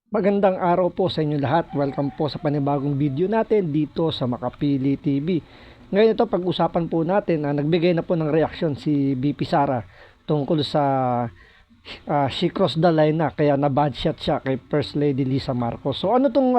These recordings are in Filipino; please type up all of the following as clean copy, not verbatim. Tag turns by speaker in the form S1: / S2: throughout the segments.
S1: Magandang araw po sa inyo lahat. Welcome po sa panibagong video natin dito sa Makapili TV. Ngayon ito pag-usapan po natin, nagbigay na po ng reaksyon si BP Sara tungkol sa she crossed the line na kaya na bad shot siya kay First Lady Lisa Marcos. So ano tong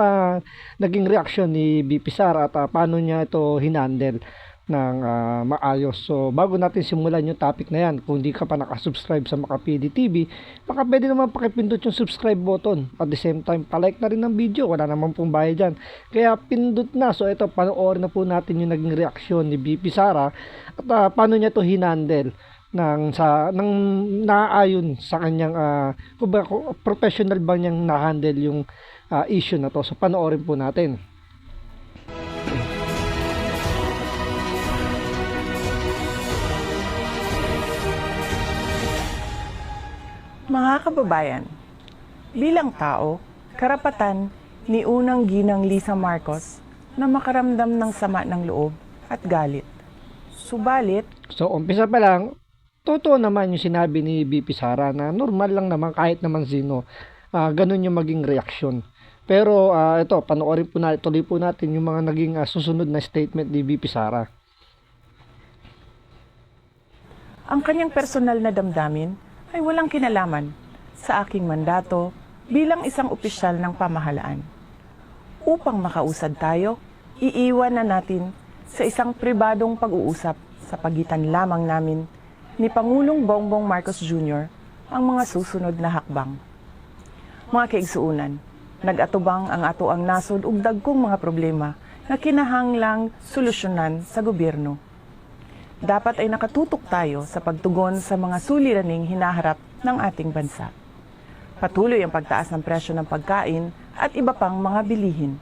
S1: naging reaksyon ni BP Sara at paano niya ito hinandle ng maayos. So bago natin simulan yung topic na yan, kung hindi ka pa nakasubscribe sa Makapili TV, baka pwede naman pakipindot yung subscribe button. At the same time, palike na rin ng video, wala naman pong bayad dyan. Kaya pindot na. So ito, panoorin na po natin yung naging reaksyon ni BP Sara at paano niya to hinandle ng naayon sa kanyang professional ba niyang na-handle yung issue na to. So panoorin po natin.
S2: Mga kababayan, bilang tao, karapatan ni unang ginang Lisa Marcos na makaramdam ng sama ng loob at galit. Subalit,
S1: So umpisa pa lang, totoo naman yung sinabi ni BP Sara na normal lang naman kahit naman sino, ganun yung maging reaksyon. Pero ito, panoorin po natin, tuloy po natin yung mga naging susunod na statement ni BP Sara.
S2: ang kanyang personal na damdamin ay walang kinalaman sa aking mandato bilang isang opisyal ng pamahalaan. Upang makausad tayo, iiwan na natin sa isang pribadong pag-uusap sa pagitan lamang namin ni Pangulong Bongbong Marcos Jr. ang mga susunod na hakbang. Mga kaigsuunan, nag-atubang ang ato ang nasod ug dagkong mga problema na kinahanglang solusyonan sa gobyerno. Dapat ay nakatutok tayo sa pagtugon sa mga suliraning hinaharap ng ating bansa. Patuloy ang pagtaas ng presyo ng pagkain at iba pang mga bilihin.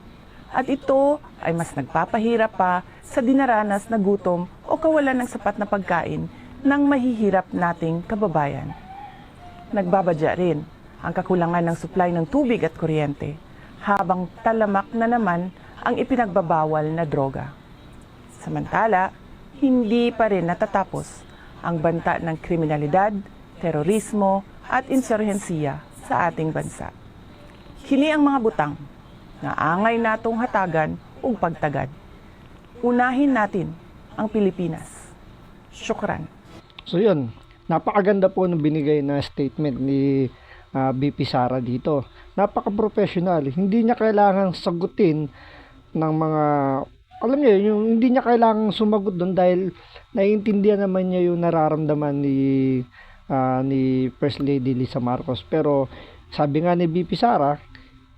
S2: At ito ay mas nagpapahirap pa sa dinaranas na gutom o kawalan ng sapat na pagkain ng mahihirap nating kababayan. Nagbabadya rin ang kakulangan ng supply ng tubig at kuryente, habang talamak na naman ang ipinagbabawal na droga. Samantala, hindi pa rin natatapos ang banta ng kriminalidad, terorismo at insurhensiya sa ating bansa. Kini ang mga butang na angay natong hatagan ug pagtagad. Unahin natin ang Pilipinas. Syukran.
S1: So yun, napakaganda po ng binigay na statement ni BP Sara dito. Napaka-professional. Hindi niya kailangang sagutin ng mga, alam niyo, yung hindi niya kailangang sumagot doon dahil naiintindihan naman niya yung nararamdaman ni First Lady Lisa Marcos. Pero sabi nga ni BP Sara,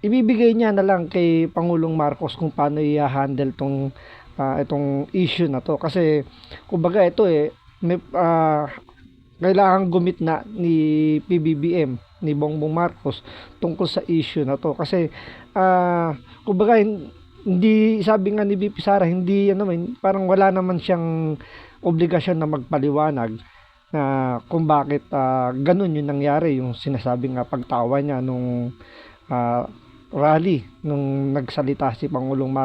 S1: ibibigay niya na lang kay Pangulong Marcos kung paano i-handle itong issue na to. Kasi kumbaga ito may, kailangan gumit na ni PBBM, ni Bongbong Marcos tungkol sa issue na to. Kasi kumbaga hindi, sabi nga ni BP Sara, hindi parang wala naman siyang obligasyon na magpaliwanag na kung bakit ganun yung nangyari, yung sinasabing pagtawa niya nung rally nung nagsalita si Pangulong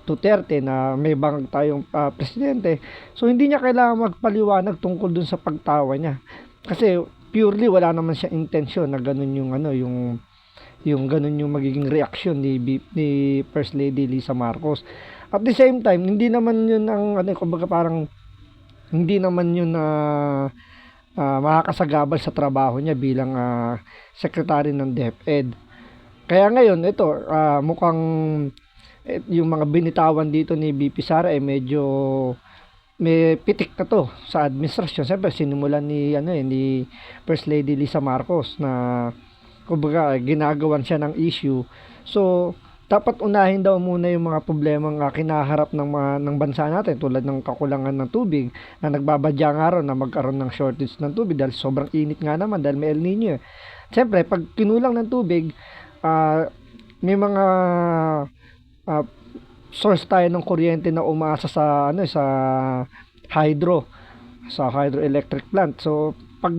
S1: Duterte na may bangag tayong presidente. So hindi niya kailangan magpaliwanag tungkol dun sa pagtawa niya. Kasi purely wala naman siya intensyon na ganun yung ganun yung magiging reaksyon ni First Lady Lisa Marcos. At the same time, hindi naman yun ang kumbaga parang hindi naman yun makakasagabal sa trabaho niya bilang secretary ng DepEd. Kaya ngayon, ito, mukhang yung mga binitawan dito ni BP Sara medyo may pitik na to sa administrasyon. Siyempre, sinimulan ni First Lady Lisa Marcos na kumbaga ginagawan siya ng issue. So, dapat unahin daw muna yung mga problemang kinaharap ng bansa natin, tulad ng kakulangan ng tubig na nagbabadya nga ron na magkaroon ng shortage ng tubig dahil sobrang init nga naman dahil may El Nino. Siyempre, pag kinulang ng tubig, may mga source tayo ng kuryente na umaasa sa hydroelectric plant. So pag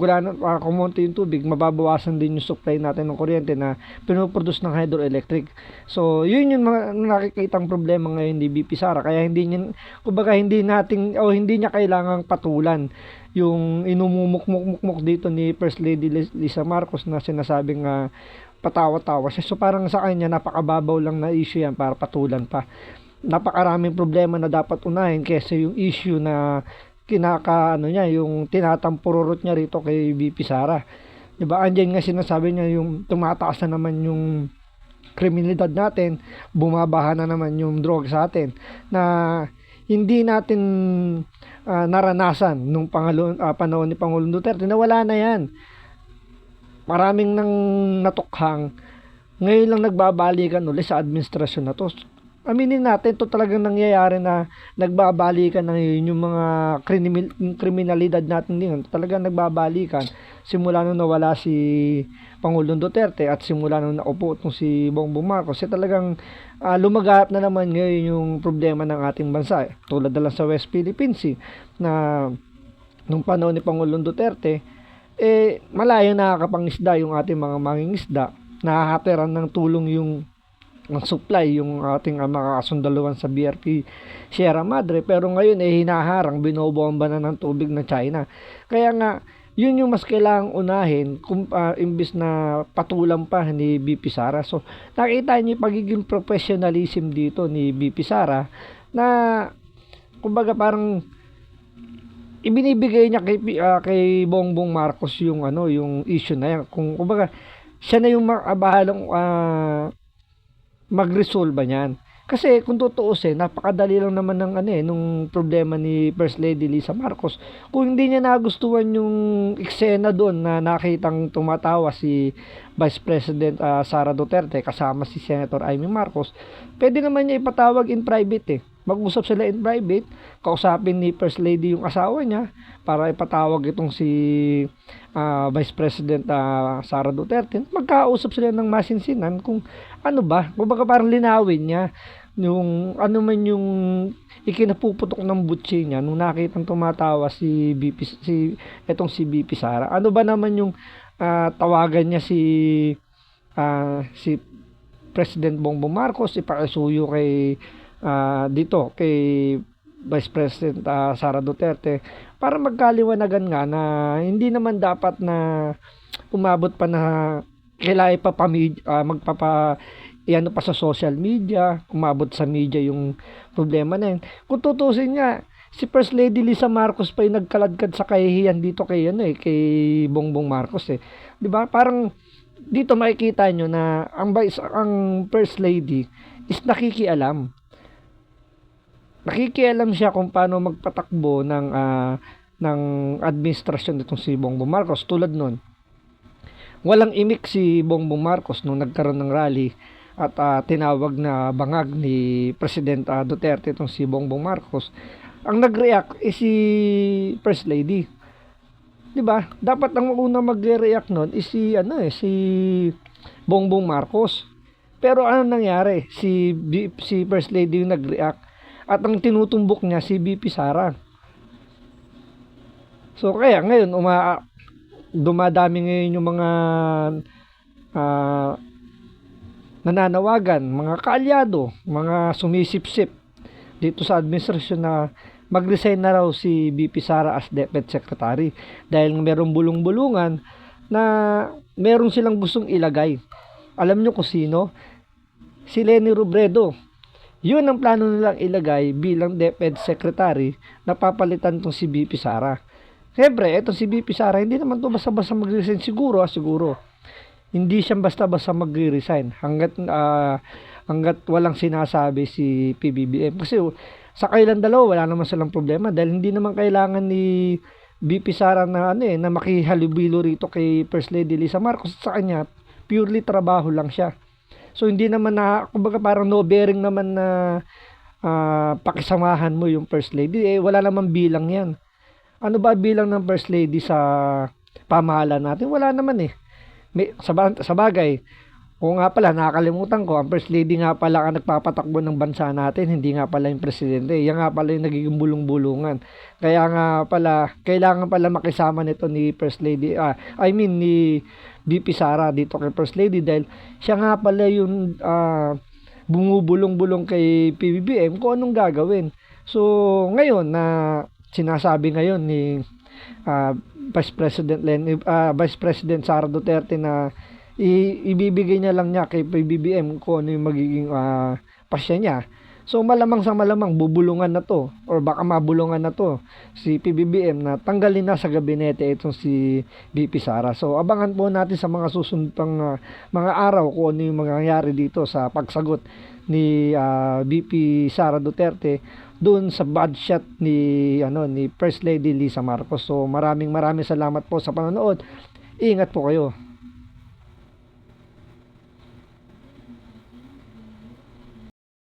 S1: wala na kumonti yung tubig, mababawasan din yung supply natin ng kuryente na pinoproduce ng hydroelectric. So yun yung mga nakikitang problema ngayon ni BP Sara. Kaya hindi niya kailangang patulan yung inumumukmuk dito ni First Lady Lisa Marcos na sinasabing patawa-tawa siya. So parang sa kanya napakababaw lang na issue yan para patulan pa. Napakaraming problema na dapat unahin kaysa yung issue na niya, yung tinatampururot niya rito kay VP Sara. 'Di ba? Andiyan nga sinasabi niya yung tumataas na naman yung kriminalidad natin, bumabaha na naman yung drug sa atin na hindi natin naranasan nung panahon ni Pangulong Duterte na wala na yan. Maraming nang natukhang, ngayon lang nagbabalikan ulit sa administrasyon na to. Aminin natin, to talagang nangyayari na nagbabalikan na ngayon yung mga kriminalidad natin din. Talagang nagbabalikan simula nung nawala si Pangulong Duterte at simula nung naupo itong si Bongbong Marcos. Talagang lumaganap na naman ngayon yung problema ng ating bansa. Tulad na lang sa West Philippines Sea na nung panahon ni Pangulong Duterte, malayo nakakapangisda yung ating mga mangingisda. Nakahatiran ng tulong yung ng supply yung ating mga kasundaluhan sa BRP Sierra Madre, pero ngayon hinaharang, binobomba na ng tubig ng China. Kaya nga yun yung mas kailangang unahin imbis na patulang pa ni BP Sara. So nakita niyo yung pagiging professionalism dito ni BP Sara na kumbaga parang ibinibigay niya kay Bongbong Marcos yung yung issue na yan. Kung kumbaga siya na yung bahalang mag-resolve niyan. Kasi kung tutuusin, napakadali lang naman ng nung problema ni First Lady Lisa Marcos. Kung hindi niya nagustuhan yung eksena doon na nakitang tumatawa si Vice President Sara Duterte kasama si Senator Amy Marcos, pwede naman niya ipatawag in private Mag-usap sila in private, kausapin ni First Lady yung asawa niya para ipatawag itong si Vice President Sara Duterte. Magkausap sila ng masinsinan kung ano ba, kumbaga parang linawin niya yung ano man yung ikinapuputok ng butsi niya nung nakitang tumatawa si BP Sara. Ano ba naman yung tawagan niya si President Bongbong Marcos, ipakisuyo kay kay Vice President Sara Duterte para magkaliwanagan nga na hindi naman dapat na umabot pa na kailangan pa sa social media, umabot sa media yung problema na yun. Kung tutusin nga, si First Lady Lisa Marcos pa yung nagkaladkad sa kahihiyan dito kay Bongbong Marcos 'Di ba? Parang dito makikita nyo na ang First Lady is nakikialam. Nakikialam siya kung paano magpatakbo ng administrasyon nitong si Bongbong Marcos. Tulad nun, walang imik si Bongbong Marcos nung nagkaroon ng rally at tinawag na bangag ni President Duterte itong si Bongbong Marcos. Ang nag-react si First Lady. 'Di ba? Dapat ang una mag-react nun is si Bongbong Marcos. Pero ano nangyari? Si First Lady yung nag-react at ang tinutumbok niya si BP Sara. So kaya ngayon dumadami ngayon yung mga nananawagan, mga kaalyado, mga sumisipsip dito sa administrasyon na mag-resign na raw si BP Sara as Deputy Secretary dahil merong bulong-bulungan na meron silang gustong ilagay. Alam nyo kung sino? Si Leni Robredo. Yun ang plano nilang ilagay bilang Deputy Secretary na papalitan tong si BP Sara. Siyempre, etong si BP Sara, hindi naman to basta-basta mag-resign siguro. Hindi siya basta-basta mag-resign hanggat walang sinasabi si PBBM. Kasi sa kailan dalawa, wala naman silang problema dahil hindi naman kailangan ni BP Sara na na makihalubilo rito kay First Lady Lisa Marcos. Sa kanya, purely trabaho lang siya. So hindi naman kumbaga parang no bearing naman na pakisamahan mo yung First Lady. Wala naman bilang yan. Ano ba bilang ng First Lady sa pamahalaan natin? Wala naman sa bagay. O nga pala, nakakalimutan ko, ang First Lady nga pala ang nagpapatakbo ng bansa natin, hindi nga pala yung Presidente. Yan nga pala yung nagiging bulong-bulungan. Kaya nga pala, kailangan pala makisama nito ni First Lady, ni BP Sara dito kay First Lady dahil siya nga pala yung bumubulong-bulong kay PBBM kung anong gagawin. So, ngayon na sinasabi ngayon ni Vice President Sara Duterte na ibibigay niya lang niya kay PBBM kung ano yung magiging pasya niya. So malamang sa malamang bubulungan na to or baka mabulungan na to si PBBM na tanggalin na sa gabinete itong si VP Sara. So abangan po natin sa mga susunod pang mga araw kung ano yung mangyayari dito sa pagsagot ni VP Sara Duterte doon sa bad shot ni First Lady Lisa Marcos. So maraming salamat po sa panonood. Ingat po kayo.